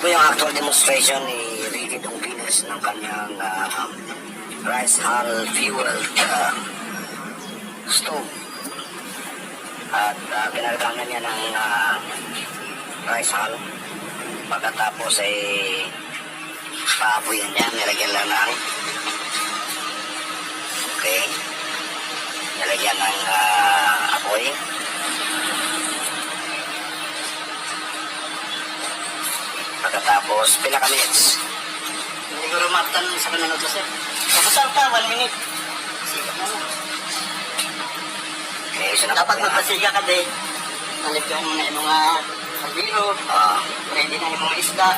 po yung actual demonstration ni Ricky Donquines ng kanyang rice hull fueled stove. At pinarganan niya ng rice hull. Pagkatapos ay paapuyan niya, nilagyan lang ng nilagyan ng apoy. Pagkatapos, pila ka minutes? Hindi ko rumatan sa kanunod ko, sir. Kapasal ka, 1 minute. Sigat na mo. Okay, so Dapat magpasiga ka, de. Nalipyan mo na yung mga kaldero. Ready na yung mga isda.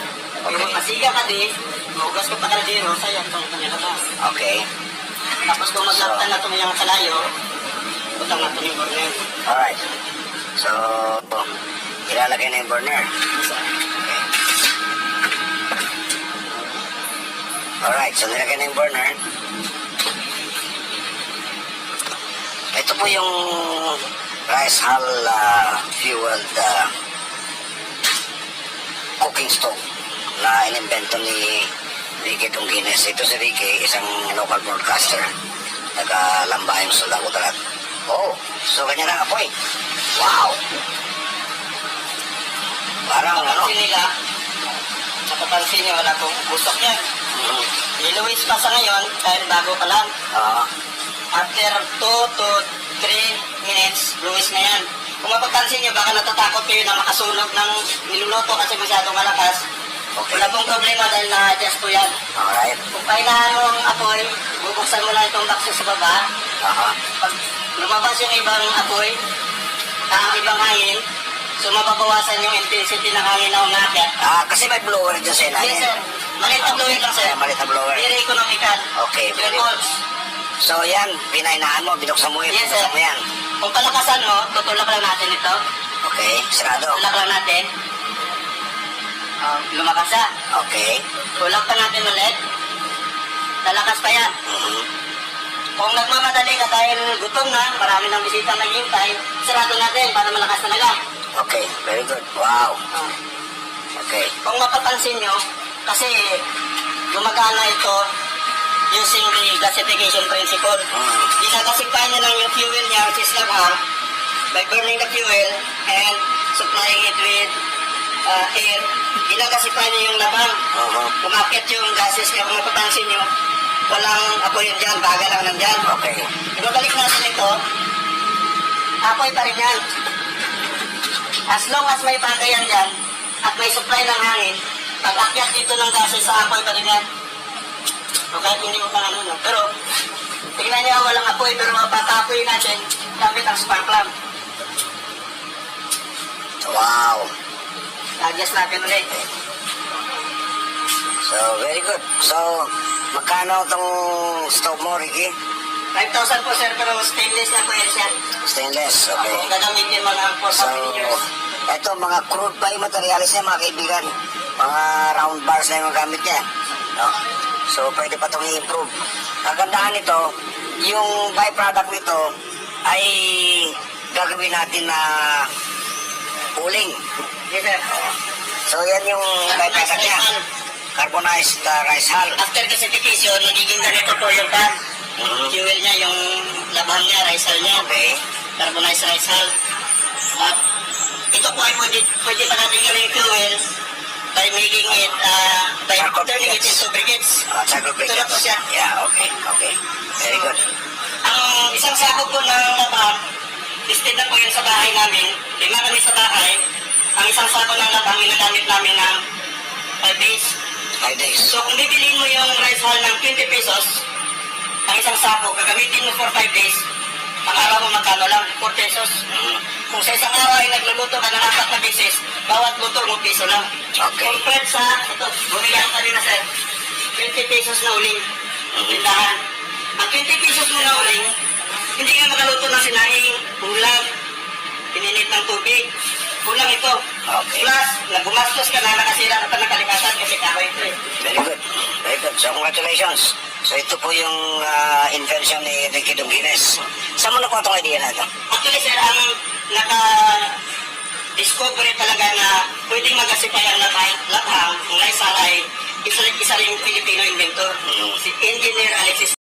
Pag magpasiga ka, de, mahugas ko pa kaldero, sayang itong kanila ka. Okay. Tapos kung maglaptan na itong yung kalayo, utang na ito yung burner. Alright. So, ilalagay na yung burner. Alright, so nilagay na yung burner. Ito po yung rice hull fueled cooking stove na inimbento ni Ricky Donquines. Ito si Ricky, isang local broadcaster. Nagkalambayang sulang utalat. Oh, so ganyan ang apoy. Wow! Parang ano? Napapansin niyo, wala kong busok yan. Niluwis pa sa ngayon, dahil bago pa lang. After 2 to 3 minutes, luwis na yan. Kung mapapansin niyo, baka natatakot kayo na makasunog ng niluluto kasi masyadong malakas. Okay. Wala pong problema dahil na-adjust po yan. Alright. Kung pahinaan mo ang apoy, bubuksan mo lang itong box sa baba. Pag lumabas yung ibang apoy, ang ibang hangin, so mababawasan yung intensity ng hangin na umakyat. Kasi may blower dyan sa ilalim. Yes, sir. Maliit na blower lang, sir. Maliit na blower. Very economical. Okay, 12 very good. volts. So yan, pinahinaan mo, binuksan mo yun. Yes, sir. Binuksan mo yan. Kung palakasan mo, tutulak lang natin ito. Okay, sarado. Tulak lang natin. Lumakas siya. Okay. Tulak pa natin ulit. Lalakas pa yan. Kung nagmamadali ka dahil gutom na, marami ng bisita naghihintay, sarado natin para malakas talaga. Okay, very good. Wow. Okay. Kung mapapansin nyo, kasi gumagana ito using the gasification principle. Ginagasified niya lang yung fuel niya, which is labhang, by burning the fuel and supplying it with air. Ginagasified niya yung labhang. Umakit yung gases niya. Kung mapapansin nyo, walang apoy yun dyan, baga lang nandyan. Okay. Ibabalik natin ito, apoy pa rin yan. As long as may bagayan dyan, at may supply ng hangin, pag akyat dito ng gases sa apoy pa rin yan. O kahit hindi mo pang ano, pero tingnan niyo walang apoy, pero mapatapoy natin gamit ang spark plug. Wow. Adjust natin ulit. So, very good. So, magkano itong stove mo, Ricky? 5,000 po, sir, pero stainless na po yan siya. Stainless, okay. Kung gagamitin mo lang for So, 15 years. ito, mga crude pa yung materialis niya, mga kaibigan. Mga round bars na yung gamit niya. No? So, pwede pa itong i-improve. Kagandahan nito, yung byproduct nito ay gagawin natin na uling. Yes, sir. So, yan yung byproduct niya. Carbonized rice hull. After gasification, magiging ganito po yung pan. Fuel niya, yung labhan niya, rice hull niya. Okay. Carbonized rice hull. At ito po ay pwede pa natin gawin yung fuel by making it, by turning it into briquettes. Charcoal Ito na po briquettes. siya. Yeah, okay, okay. Very good. Ang isang sako po ng labhan, listed na po yun sa bahay namin. 5 kami sa bahay. Ang isang sako ng labhan, ginagamit namin ng 5 days. 5 days. So kung bibiliin mo yung rice hull ng 20 pesos, ang isang sako, gagamitin mo for 5 days, ang araw mo magkano lang, 4 pesos. Kung sa isang araw ay nagluluto ka ng 4 na beses, bawat luto mo piso lang. Okay. Compared sa, ito, bumili ako kanina sir, 20 pesos na uling, tindahan. Ang 20 pesos mo na uling, hindi ka makaluto ng sinahing, ulam, pininit ng tubig, kulang ito. Okay. Plus, nagumastos ka na, nakasira ka pa ng kalimatan kasi kahoy ito eh. Very good. Very good. So, congratulations. So, ito po yung invention ni Ricky Donquines. Saan mo nakuha itong idea na ito? Actually, sir, ang naka-discover talaga na pwedeng mag-asipay ang laphang isa rin Filipino inventor. Si Engineer Alexis